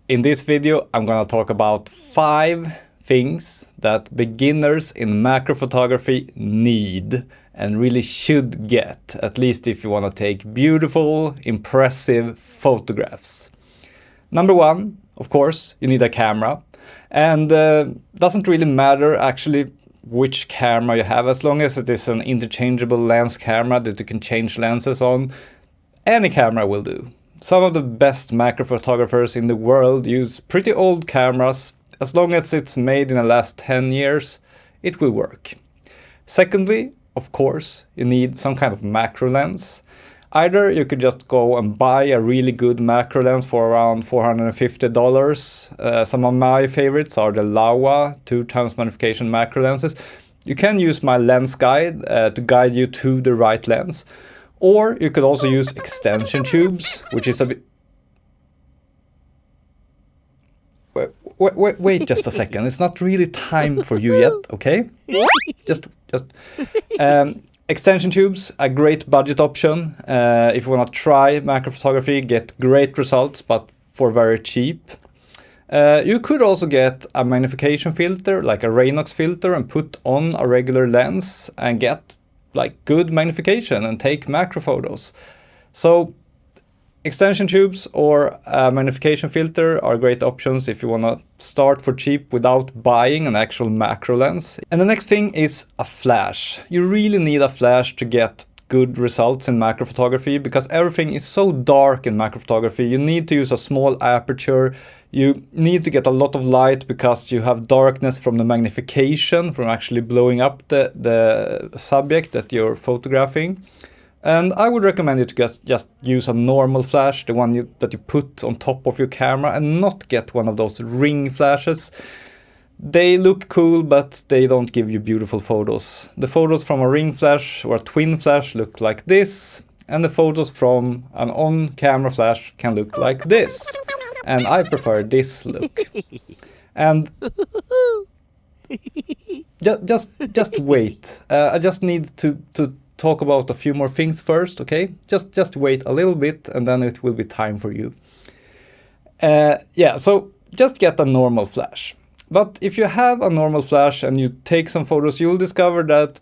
In this video, I'm gonna talk about 5 things that beginners in macro photography need and really should get, at least if you wanna take beautiful, impressive photographs. Number 1, of course, you need a camera. And doesn't really matter actually which camera you have, as long as it is an interchangeable lens camera that you can change lenses on. Any camera will do. Some of the best macro photographers in the world use pretty old cameras. As long as it's made in the last 10 years, it will work. Secondly, of course, you need some kind of macro lens. Either you could just go and buy a really good macro lens for around $450. Some of my favorites are the Laowa 2x magnification macro lenses. You can use my lens guide to guide you to the right lens. Or you could also use extension tubes, which is a bit... Wait just a second. It's not really time for you yet, okay? Extension tubes, a great budget option. If you want to try macro photography, get great results, but for very cheap. You could also get a magnification filter, like a Raynox filter, and put on a regular lens and get like good magnification and take macro photos. So extension tubes or a magnification filter are great options if you want to start for cheap without buying an actual macro lens. And the next thing is a flash. You really need a flash to get good results in macro photography because everything is so dark in macro photography. You need to use a small aperture. You need to get a lot of light because you have darkness from the magnification, from actually blowing up the subject that you're photographing. And I would recommend you to just use a normal flash, the one that you put on top of your camera, and not get one of those ring flashes. They look cool, but they don't give you beautiful photos. The photos from a ring flash or a twin flash look like this, and the photos from an on-camera flash can look like this. And I prefer this look. And just wait. I just need to talk about a few more things first, okay? Just wait a little bit, and then it will be time for you. So just get a normal flash. But if you have a normal flash and you take some photos, you'll discover that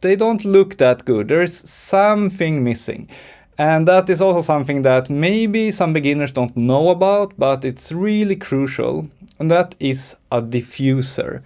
they don't look that good. There is something missing. And that is also something that maybe some beginners don't know about, but it's really crucial. And that is a diffuser.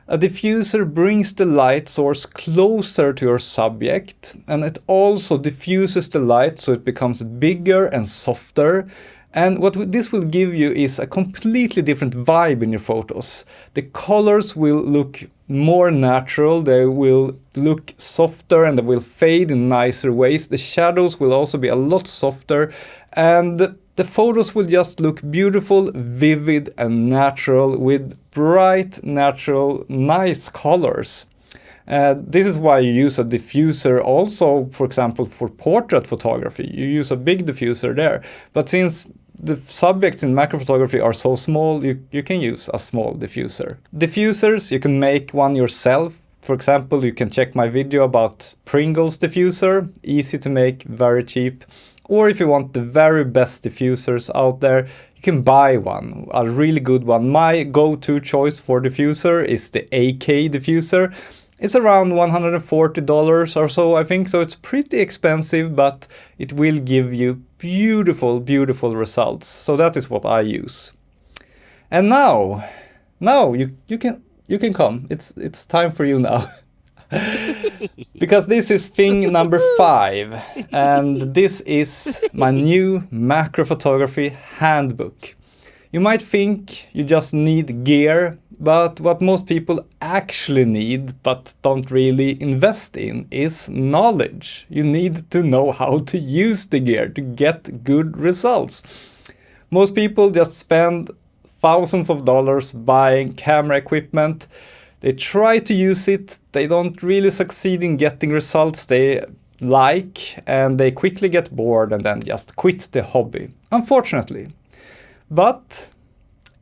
A diffuser brings the light source closer to your subject, and it also diffuses the light so it becomes bigger and softer. And what this will give you is a completely different vibe in your photos. The colors will look more natural, they will look softer, and they will fade in nicer ways. The shadows will also be a lot softer, and the photos will just look beautiful, vivid, and natural with bright, natural, nice colors. This is why you use a diffuser also, for example, for portrait photography. You use a big diffuser there. But since the subjects in macro photography are so small, you can use a small diffuser. Diffusers, you can make one yourself. For example, you can check my video about Pringles diffuser. Easy to make, very cheap. Or if you want the very best diffusers out there, you can buy one, a really good one. My go-to choice for diffuser is the AK diffuser. It's around $140 or so, I think, so it's pretty expensive, but it will give you beautiful, beautiful results. So that is what I use. And now you can come. It's time for you now. Because this is thing number 5, and this is my new macro photography handbook. You might think you just need gear, but what most people actually need but don't really invest in is knowledge. You need to know how to use the gear to get good results. Most people just spend thousands of dollars buying camera equipment. They try to use it, they don't really succeed in getting results they like, and they quickly get bored and then just quit the hobby, unfortunately. But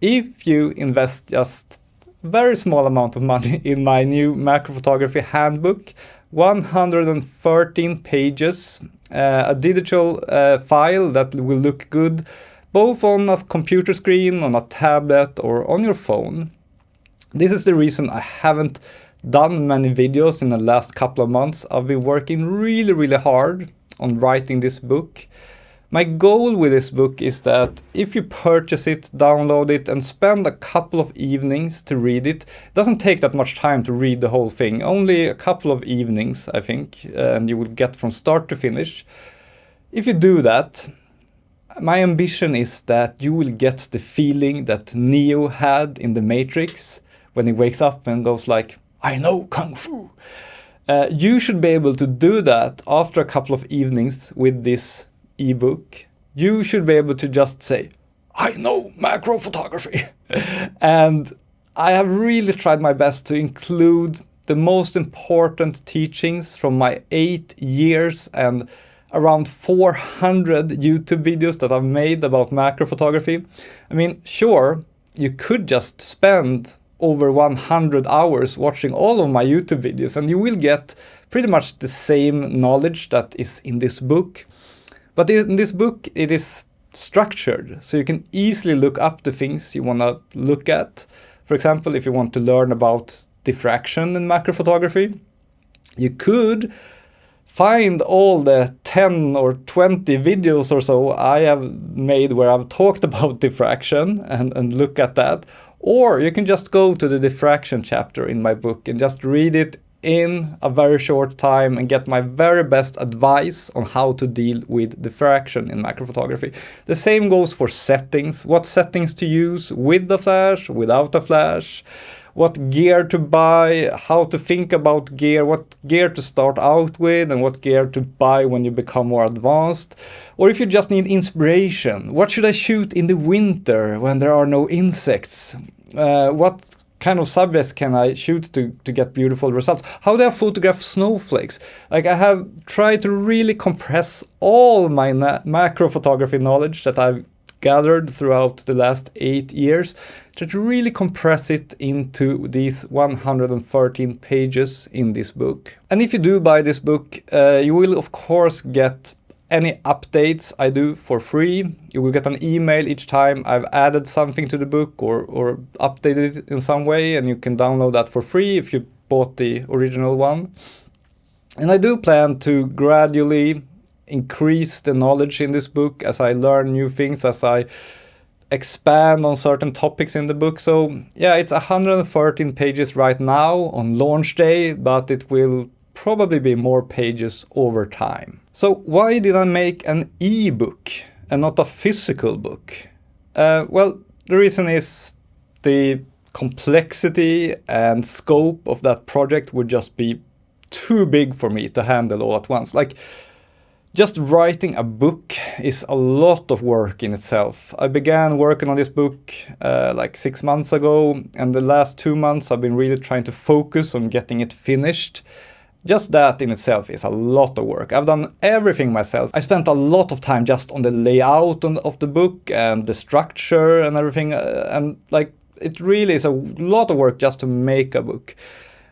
if you invest just a very small amount of money in my new macro photography handbook, 113 pages, a digital file that will look good, both on a computer screen, on a tablet, or on your phone. This is the reason I haven't done many videos in the last couple of months. I've been working really hard on writing this book. My goal with this book is that if you purchase it, download it, and spend a couple of evenings to read it, it doesn't take that much time to read the whole thing, only a couple of evenings, I think, and you will get from start to finish. If you do that, my ambition is that you will get the feeling that Neo had in The Matrix when he wakes up and goes like, "I know Kung Fu." You should be able to do that after a couple of evenings with this ebook. You should be able to just say, "I know macro photography." And I have really tried my best to include the most important teachings from my 8 years and around 400 YouTube videos that I've made about macro photography. I mean, sure, you could just spend over 100 hours watching all of my YouTube videos and you will get pretty much the same knowledge that is in this book. But in this book, it is structured, so you can easily look up the things you want to look at. For example, if you want to learn about diffraction in macro photography, you could find all the 10 or 20 videos or so I have made where I've talked about diffraction and look at that. Or you can just go to the diffraction chapter in my book and just read it in a very short time and get my very best advice on how to deal with diffraction in macro photography. The same goes for settings, what settings to use with the flash, without a flash, what gear to buy, how to think about gear, what gear to start out with and what gear to buy when you become more advanced. Or if you just need inspiration, what should I shoot in the winter when there are no insects? What kind of subjects can I shoot to get beautiful results? How do I photograph snowflakes? Like, I have tried to really compress all my macro photography knowledge that I've gathered throughout the last 8 years, to really compress it into these 113 pages in this book. And if you do buy this book, you will of course get any updates I do for free. You will get an email each time I've added something to the book or updated it in some way, and you can download that for free if you bought the original one. And I do plan to gradually increase the knowledge in this book as I learn new things, as I expand on certain topics in the book. So yeah, it's 113 pages right now on launch day, but it will probably be more pages over time. So why did I make an e-book and not a physical book? Well, the reason is the complexity and scope of that project would just be too big for me to handle all at once. Like, just writing a book is a lot of work in itself. I began working on this book like 6 months ago, and the last 2 months I've been really trying to focus on getting it finished. Just that in itself is a lot of work. I've done everything myself. I spent a lot of time just on the layout of the book and the structure and everything, and like, it really is a lot of work just to make a book.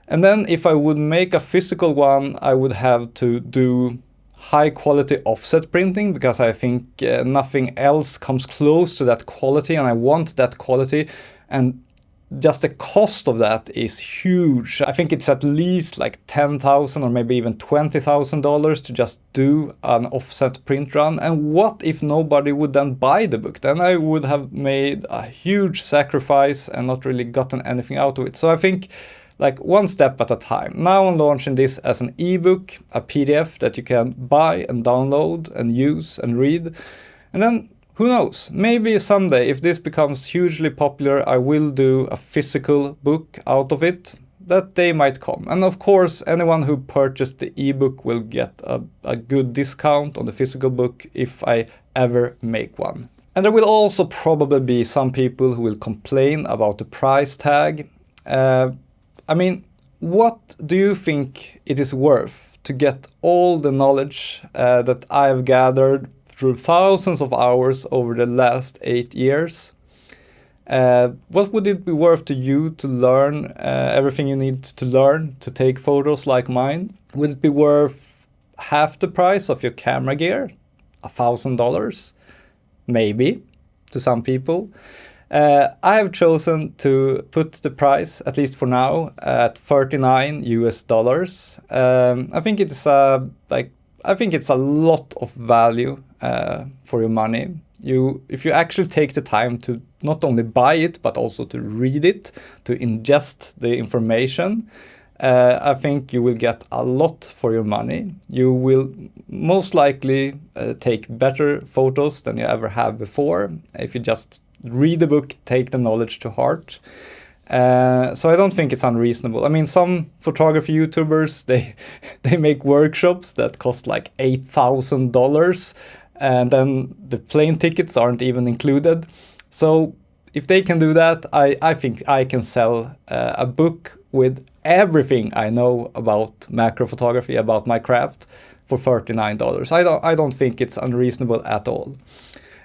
And then if I would make a physical one, I would have to do high quality offset printing, because I think nothing else comes close to that quality, and I want that quality, and just the cost of that is huge. I think it's at least like $10,000 or maybe even $20,000 to just do an offset print run. And what if nobody would then buy the book? Then I would have made a huge sacrifice and not really gotten anything out of it. So I think, like, one step at a time. Now I'm launching this as an ebook, a PDF that you can buy and download and use and read. And then, who knows, maybe someday, if this becomes hugely popular, I will do a physical book out of it. That day might come. And of course, anyone who purchased the ebook will get a good discount on the physical book if I ever make one. And there will also probably be some people who will complain about the price tag. I mean, what do you think it is worth to get all the knowledge that I've gathered through thousands of hours over the last 8 years? What would it be worth to you to learn everything you need to learn to take photos like mine? Would it be worth half the price of your camera gear? $1,000? Maybe. to some people. I have chosen to put the price, at least for now, at $39 US. I think it's I think it's a lot of value for your money. If you actually take the time to not only buy it but also to read it, to ingest the information, I think you will get a lot for your money. You will most likely take better photos than you ever have before if you just read the book, take the knowledge to heart. So I don't think it's unreasonable. I mean, some photography YouTubers, they make workshops that cost like $8,000, and then the plane tickets aren't even included. So if they can do that, I think I can sell a book with everything I know about macro photography, about my craft, for $39. I don't think it's unreasonable at all.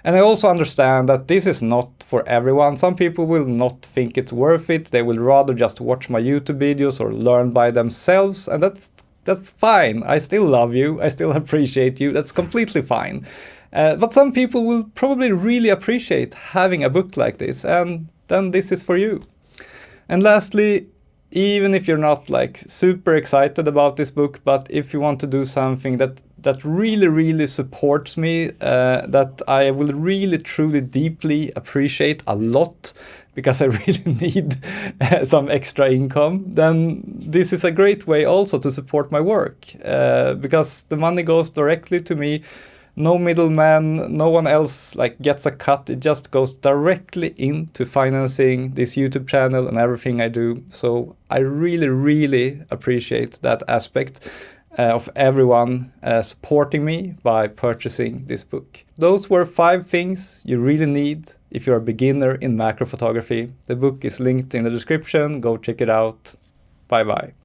And I also understand that this is not for everyone. Some people will not think it's worth it. They will rather just watch my YouTube videos or learn by themselves, and that's fine. I still love you. I still appreciate you. That's completely fine. But some people will probably really appreciate having a book like this, and then this is for you. And lastly, even if you're not like super excited about this book, but if you want to do something that really, really supports me, that I will really, truly, deeply appreciate a lot, because I really need some extra income, then this is a great way also to support my work, because the money goes directly to me. No middleman, no one else like gets a cut. It just goes directly into financing this YouTube channel and everything I do. So I really, really appreciate that aspect of everyone supporting me by purchasing this book. Those were 5 things you really need if you're a beginner in macro photography. The book is linked in the description. Go check it out. Bye bye.